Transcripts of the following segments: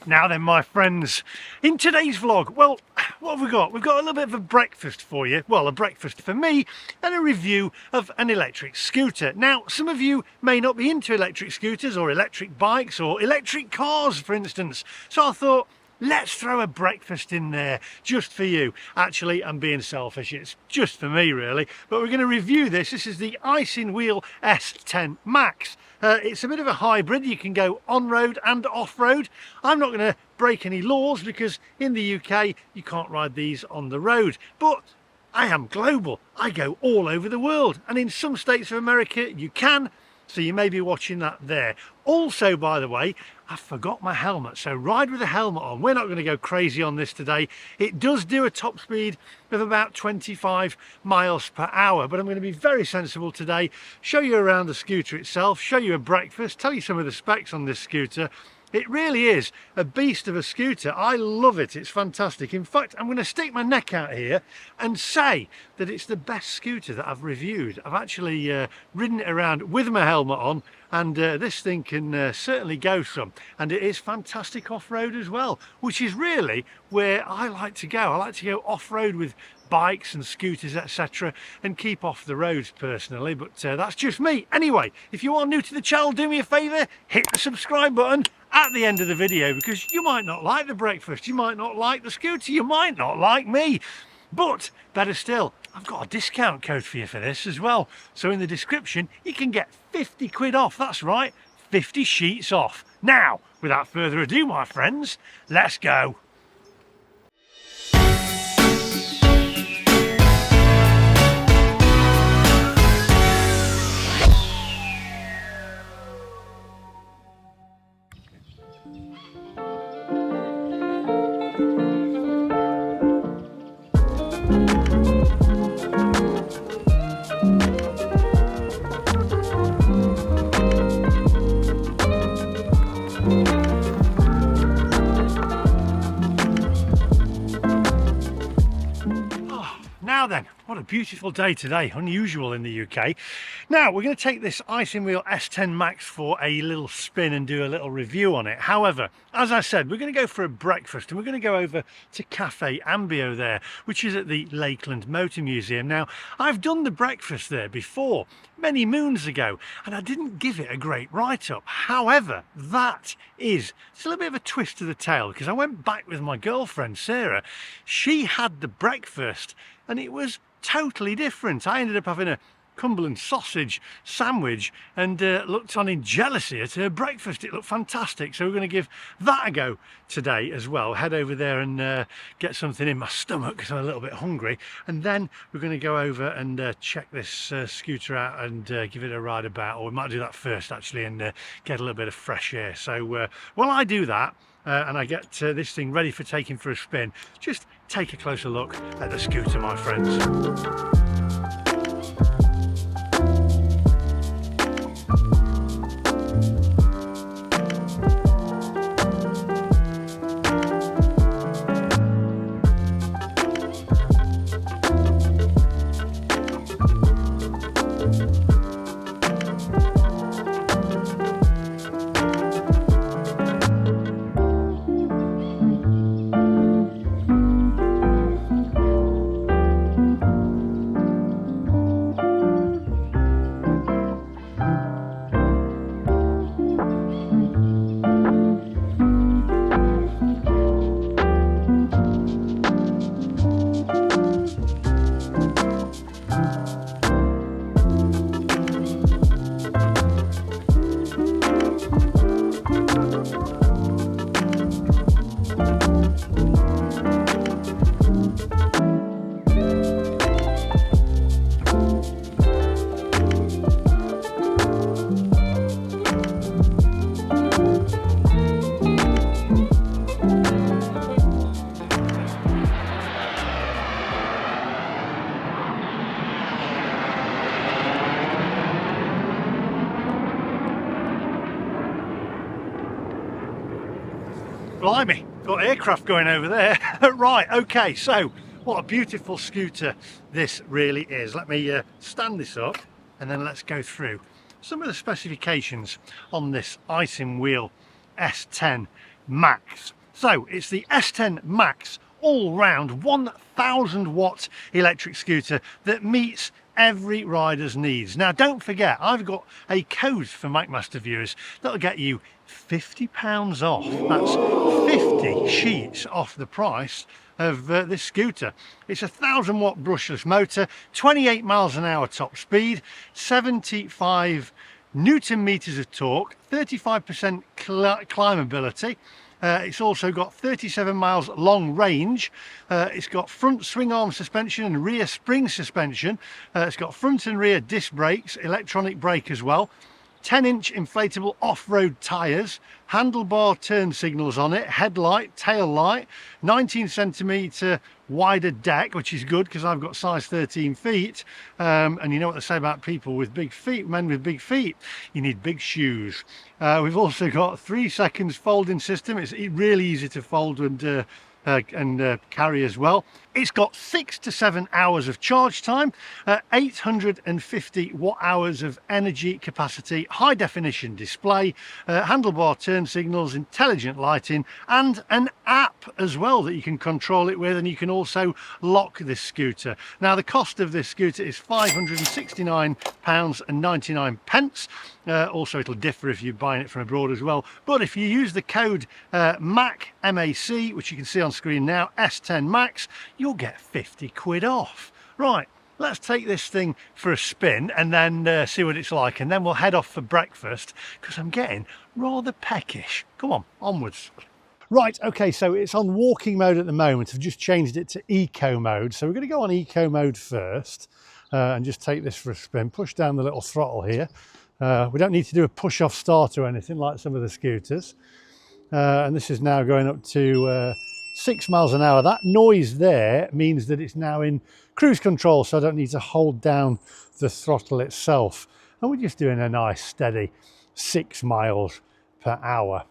Now then, my friends, in today's vlog, well, what have we got? We've got a little bit of a breakfast for you. Well, a breakfast for me and a review of an electric scooter. Now, some of you may not be into electric scooters or electric bikes or electric cars, for instance. So I thought, let's throw a breakfast in there just for you. Actually, I'm being selfish. It's just for me, really. But we're going to review this. This is the Isinwheel S10 Max. It's a bit of a hybrid. You can go on-road and off-road. I'm not going to break any laws because in the UK you can't ride these on the road. But I am global. I go all over the world. And in some states of America you can. So you may be watching that there. Also, by the way, I forgot my helmet, so ride with a helmet on. We're not going to go crazy on this today. It does do a top speed of about 25 miles per hour, but I'm going to be very sensible today, show you around the scooter itself, show you a breakfast, tell you some of the specs on this scooter. It really is a beast of a scooter. I love it. It's fantastic. In fact, I'm going to stick my neck out here and say that it's the best scooter that I've reviewed. I've actually ridden it around with my helmet on, and this thing can certainly go some. And it is fantastic off-road as well, which is really where I like to go. I like to go off-road with bikes and scooters, etc., and keep off the roads personally, but that's just me. Anyway, if you are new to the channel, do me a favour, hit the subscribe button at the end of the video, because you might not like the breakfast, you might not like the scooter, you might not like me, but better still, I've got a discount code for you for this as well. So in the description you can get 50 quid off. That's right, 50 sheets off. Now, without further ado, my friends, let's go. Now then, what a beautiful day today, unusual in the UK. Now we're going to take this Isinwheel S10 Max for a little spin and do a little review on it. However, as I said, we're going to go for a breakfast and we're going to go over to Cafe Ambio there, which is at the Lakeland Motor Museum. Now, I've done the breakfast there before, many moons ago, and I didn't give it a great write-up. However, it's a little bit of a twist to the tale, because I went back with my girlfriend Sarah. She had the breakfast and it was totally different. I ended up having a Cumberland sausage sandwich and looked on in jealousy at her breakfast. It looked fantastic, so we're going to give that a go today as well. Head over there and get something in my stomach because I'm a little bit hungry, and then we're going to go over and check this scooter out and give it a ride about, or we might do that first actually, and get a little bit of fresh air. So while I do that and I get this thing ready for taking for a spin, just take a closer look at the scooter, my friends. Blimey, got aircraft going over there. Right, okay, so what a beautiful scooter this really is. Let me stand this up and then let's go through some of the specifications on this Isinwheel S10 Max. So it's the S10 Max all-round 1000 watt electric scooter that meets every rider's needs. Now don't forget, I've got a code for MacMaster viewers that'll get you £50 off. That's 50 sheets off the price of this scooter. It's a 1000 watt brushless motor, 28 miles an hour top speed, 75 Newton meters of torque, 35% climbability. It's also got 37 miles long range. It's got front swing arm suspension and rear spring suspension. It's got front and rear disc brakes, electronic brake as well. 10-inch inflatable off-road tyres, handlebar turn signals on it, headlight, tail light, 19 centimetre wider deck, which is good because I've got size 13 feet. And you know what they say about people with big feet, men with big feet, you need big shoes. We've also got 3 seconds folding system. It's really easy to fold and carry as well. It's got 6 to 7 hours of charge time, 850 watt hours of energy capacity, high definition display, handlebar turn signals, intelligent lighting, and an app as well that you can control it with, and you can also lock this scooter. Now the cost of this scooter is £569.99. Also it'll differ if you're buying it from abroad as well, but if you use the code MAC, M-A-C, which you can see on screen now, S10 Max, you'll get 50 quid off. Right, let's take this thing for a spin and then see what it's like, and then we'll head off for breakfast because I'm getting rather peckish. Come on, onwards. Right, okay, so it's on walking mode at the moment. I've just changed it to eco mode, so we're going to go on eco mode first and just take this for a spin. Push down the little throttle here. We don't need to do a push off start or anything like some of the scooters. And this is now going up to 6 miles an hour. That noise there means that it's now in cruise control, so I don't need to hold down the throttle itself. And we're just doing a nice steady 6 miles per hour,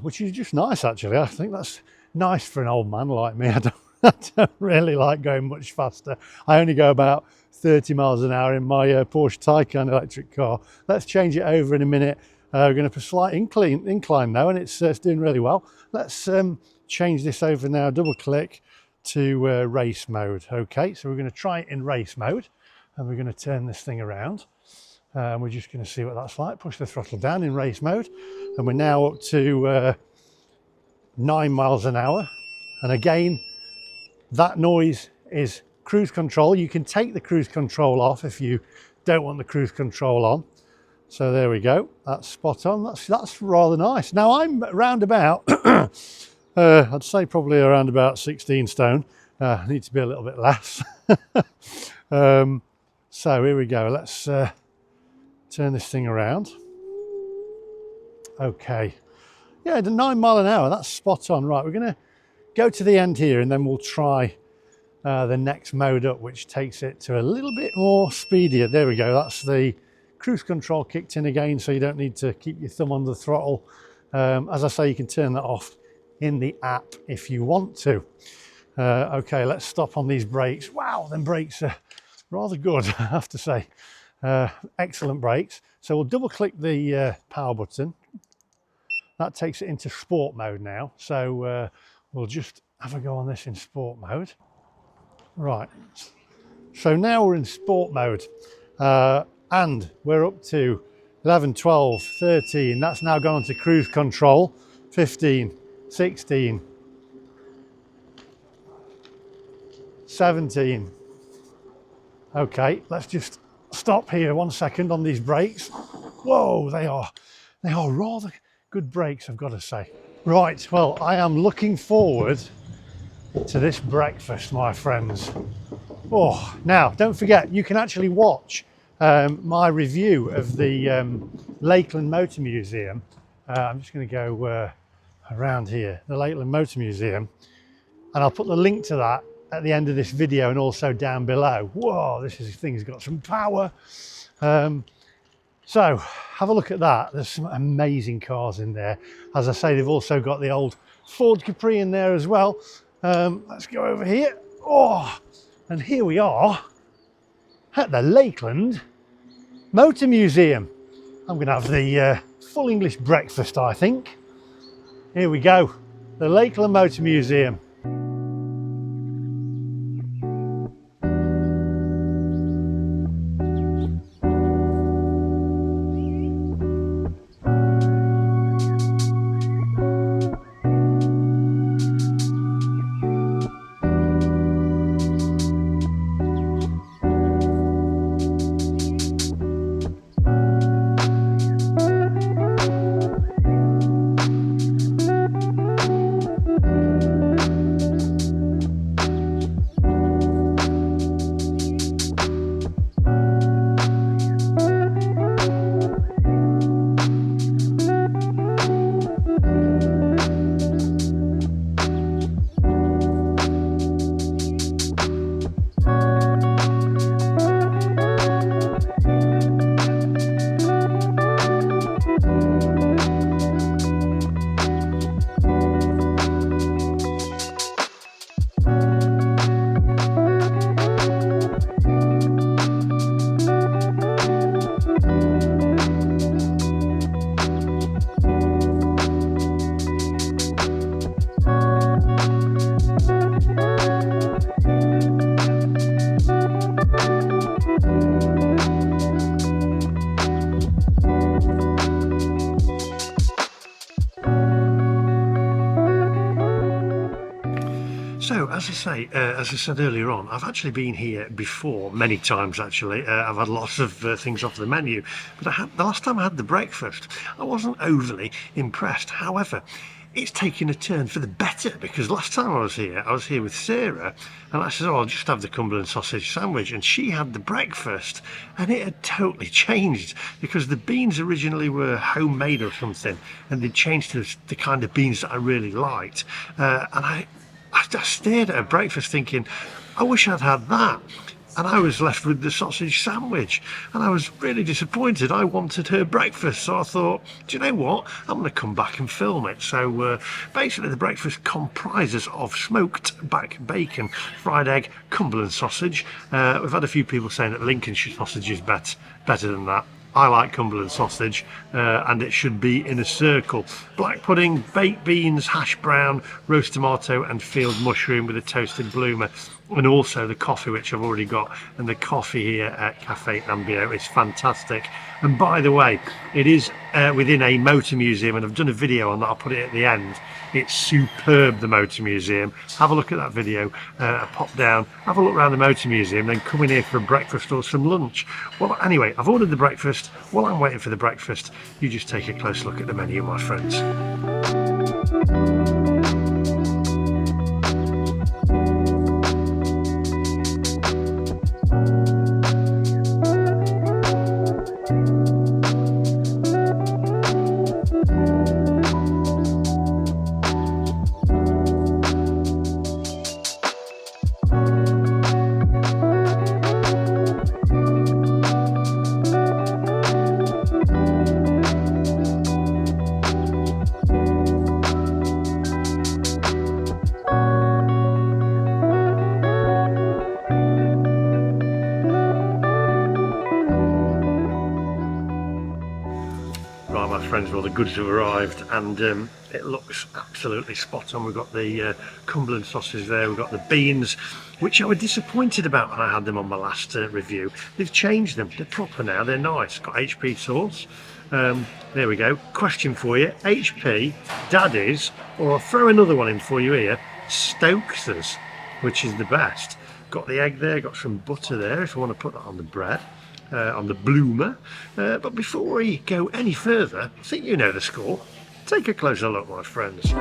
which is just nice actually. I think that's nice for an old man like me. I don't really like going much faster. I only go about 30 miles an hour in my Porsche Taycan electric car. Let's change it over in a minute. We're going to put a slight incline now, and it's doing really well. Let's change this over now, double click to race mode. Okay, so we're going to try it in race mode, and we're going to turn this thing around. We're just going to see what that's like. Push the throttle down in race mode, and we're now up to 9 miles an hour. And again, that noise is cruise control. You can take the cruise control off if you don't want the cruise control on. So there we go, that's spot on. That's rather nice. Now I'm around about I'd say probably around about 16 stone. I need to be a little bit less. So here we go, let's turn this thing around. Okay, yeah, the 9 mile an hour, that's spot on. Right, we're going to go to the end here and then we'll try the next mode up, which takes it to a little bit more speedier. There we go, that's the cruise control kicked in again, so you don't need to keep your thumb on the throttle. As I say, you can turn that off in the app if you want to. Okay, let's stop on these brakes. Wow, them brakes are rather good, I have to say. Excellent brakes. So we'll double click the power button. That takes it into sport mode now. So we'll just have a go on this in sport mode. Right, so now we're in sport mode. And we're up to 11, 12, 13. That's now gone to cruise control. 15, 16, 17. Okay, let's just stop here 1 second on these brakes. Whoa, they are rather good brakes, I've got to say. Right, well, I am looking forward to this breakfast, my friends. Oh, now don't forget, you can actually watch my review of the Lakeland Motor Museum. I'm just going to go around here, the Lakeland Motor Museum, and I'll put the link to that at the end of this video and also down below. Whoa, this thing's got some power. So have a look at that. There's some amazing cars in there. As I say, they've also got the old Ford Capri in there as well. Let's go over here. Oh, and here we are at the Lakeland Motor Museum. I'm going to have the full English breakfast, I think. Here we go, the Lakeland Motor Museum. So, as I said earlier on, I've actually been here before, many times actually. I've had lots of things off the menu, but the last time I had the breakfast, I wasn't overly impressed. However, it's taken a turn for the better, because last time I was here with Sarah, and I said, oh, I'll just have the Cumberland sausage sandwich, and she had the breakfast, and it had totally changed, because the beans originally were homemade or something, and they'd changed to the kind of beans that I really liked, and I stared at her breakfast thinking, I wish I'd had that. And I was left with the sausage sandwich, and I was really disappointed. I wanted her breakfast, so I thought, do you know what, I'm going to come back and film it. So basically the breakfast comprises of smoked back bacon, fried egg, Cumberland sausage. We've had a few people saying that Lincolnshire sausage is better than that. I like Cumberland sausage, and it should be in a circle. Black pudding, baked beans, hash brown, roast tomato and field mushroom with a toasted bloomer, and also the coffee, which I've already got. And the coffee here at Cafe Ambio is fantastic. And by the way, it is within a motor museum, and I've done a video on that. I'll put it at the end. It's superb, the motor museum. Have a look at that video, pop down, have a look around the motor museum, then come in here for a breakfast or some lunch. Well, anyway, I've ordered the breakfast. While I'm waiting for the breakfast, you just take a close look at the menu, my friends. Right, my friends, well, the goods have arrived, and it looks absolutely spot on. We've got the Cumberland sausage there, we've got the beans, which I was disappointed about when I had them on my last review. They've changed them, they're proper now, they're nice. Got HP sauce. There we go. Question for you: HP, Daddy's, or I'll throw another one in for you here, Stokes's, which is the best. Got the egg there, got some butter there if I want to put that on the bread. On the bloomer, but before we go any further, I think you know the score. Take a closer look, my friends.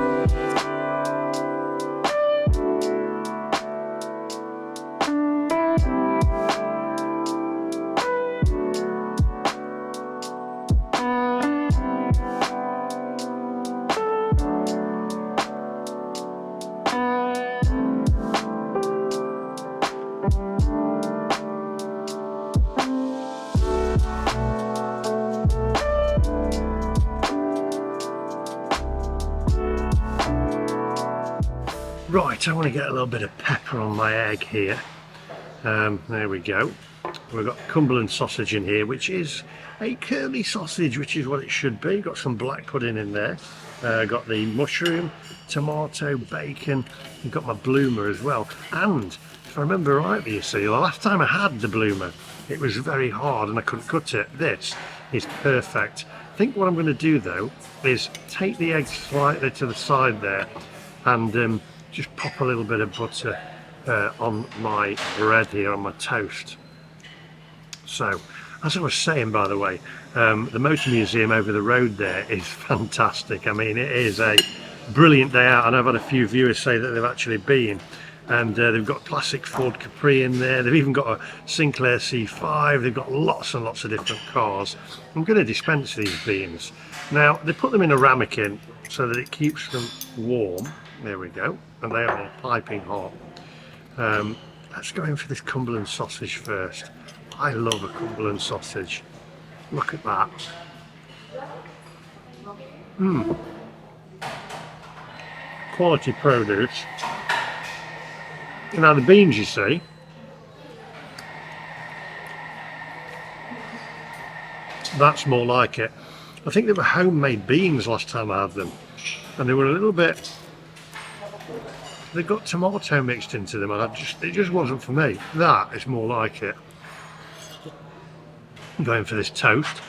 Right, I want to get a little bit of pepper on my egg here. There we go. We've got Cumberland sausage in here, which is a curly sausage, which is what it should be. Got some black pudding in there. Got the mushroom, tomato, bacon. I've got my bloomer as well. And if I remember rightly, you see, the last time I had the bloomer, it was very hard and I couldn't cut it. This is perfect. I think what I'm going to do though is take the egg slightly to the side there and just pop a little bit of butter on my bread here, on my toast. So, as I was saying, by the way, the Motor Museum over the road there is fantastic. I mean, it is a brilliant day out, and I've had a few viewers say that they've actually been. And they've got classic Ford Capri in there. They've even got a Sinclair C5. They've got lots and lots of different cars. I'm going to dispense these beans. Now, they put them in a ramekin so that it keeps them warm. There we go. And they are piping hot. Let's go in for this Cumberland sausage first. I love a Cumberland sausage. Look at that. Quality produce. Now the beans, you see, that's more like it. I think they were homemade beans last time I had them, and they were a little bit, they got tomato mixed into them, and it just wasn't for me. That is more like it. I'm going for this toast.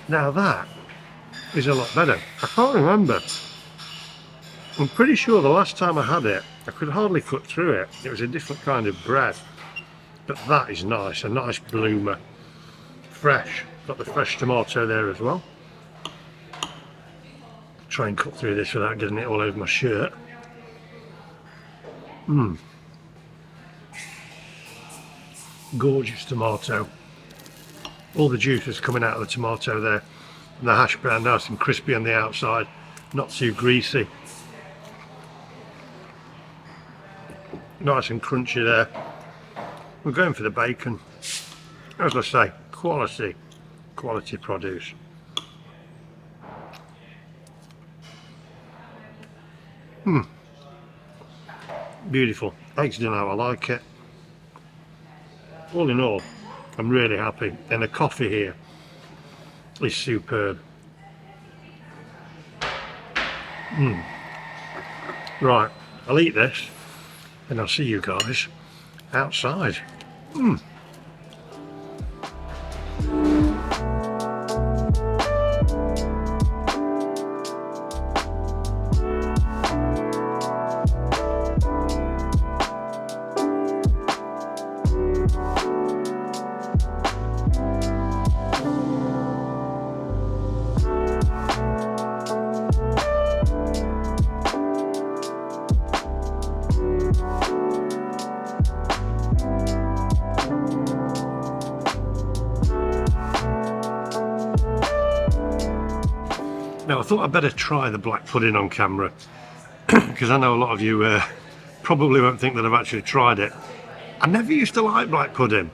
Now that is a lot better. I can't remember. I'm pretty sure the last time I had it, I could hardly cut through it. It was a different kind of bread. But that is nice, a nice bloomer. Fresh. Got the fresh tomato there as well. Try and cut through this without getting it all over my shirt. Gorgeous tomato. All the juice is coming out of the tomato there. And the hash brown nice and crispy on the outside, not too greasy. Nice and crunchy there. We're going for the bacon. As I say, quality produce. Beautiful. Eggs dinner, I like it. All in all, I'm really happy. And the coffee here is superb. Right, I'll eat this and I'll see you guys outside. Now I thought I'd better try the black pudding on camera because I know a lot of you probably won't think that I've actually tried it. I never used to like black pudding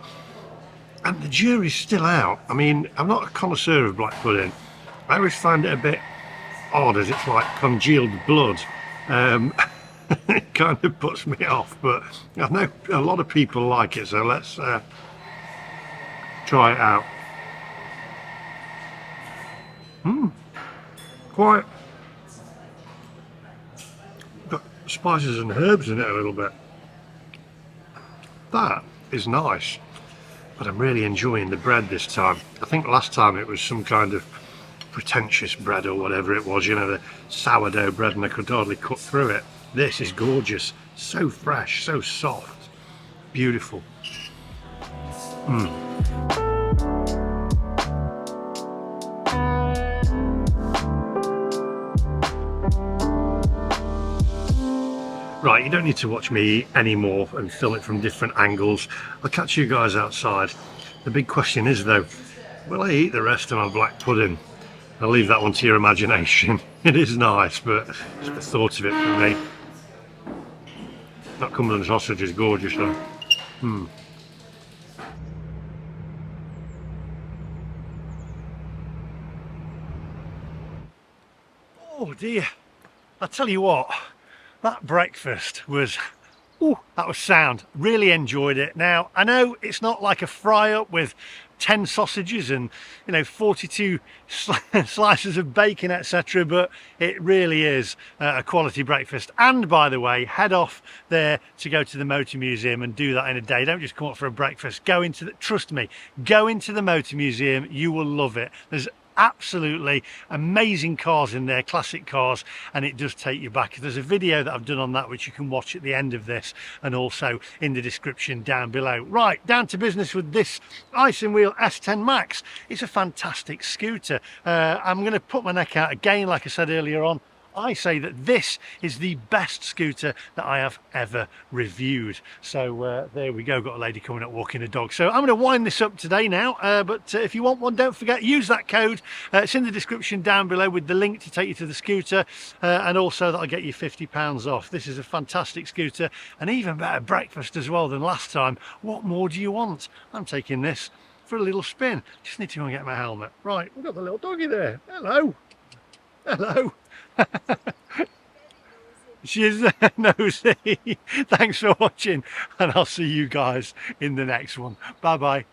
and the jury's still out. I mean, I'm not a connoisseur of black pudding. I always find it a bit odd as it's like congealed blood. It kind of puts me off, but I know a lot of people like it, so let's try it out. Quite got spices and herbs in it a little bit. That is nice, but I'm really enjoying the bread this time. I think last time it was some kind of pretentious bread or whatever it was, you know, the sourdough bread, and I could hardly cut through it. This is gorgeous, so fresh, so soft, beautiful. Right, you don't need to watch me eat anymore and film it from different angles. I'll catch you guys outside. The big question is though, will I eat the rest of my black pudding? I'll leave that one to your imagination. It is nice, but just the thought of it for me. That Cumberland sausage is gorgeous though. Oh dear, I tell you what, that breakfast was Oh, that was sound. Really enjoyed it. Now, I know it's not like a fry up with 10 sausages and 42 slices of bacon, etc., but it really is a quality breakfast. And by the way, head off there to go to the Motor Museum and do that in a day. Don't just come up for a breakfast. Go into the, trust me, go into the Motor Museum. You will love it. There's absolutely amazing cars in there, classic cars, and it does take you back. There's a video that I've done on that which you can watch at the end of this and also in the description down below. Right, down to business with this Isinwheel S10 Max. It's a fantastic scooter. I'm going to put my neck out again, like I said earlier on. I say that this is the best scooter that I have ever reviewed. So there we go, got a lady coming up walking a dog. So I'm going to wind this up today now, but if you want one, don't forget, use that code. It's in the description down below with the link to take you to the scooter, and also that'll get you £50 off. This is a fantastic scooter, and even better breakfast as well than last time. What more do you want? I'm taking this for a little spin. Just need to go and get my helmet. Right, we've got the little doggy there. Hello. Hello. She's nosy. Thanks for watching, and I'll see you guys in the next one. Bye bye.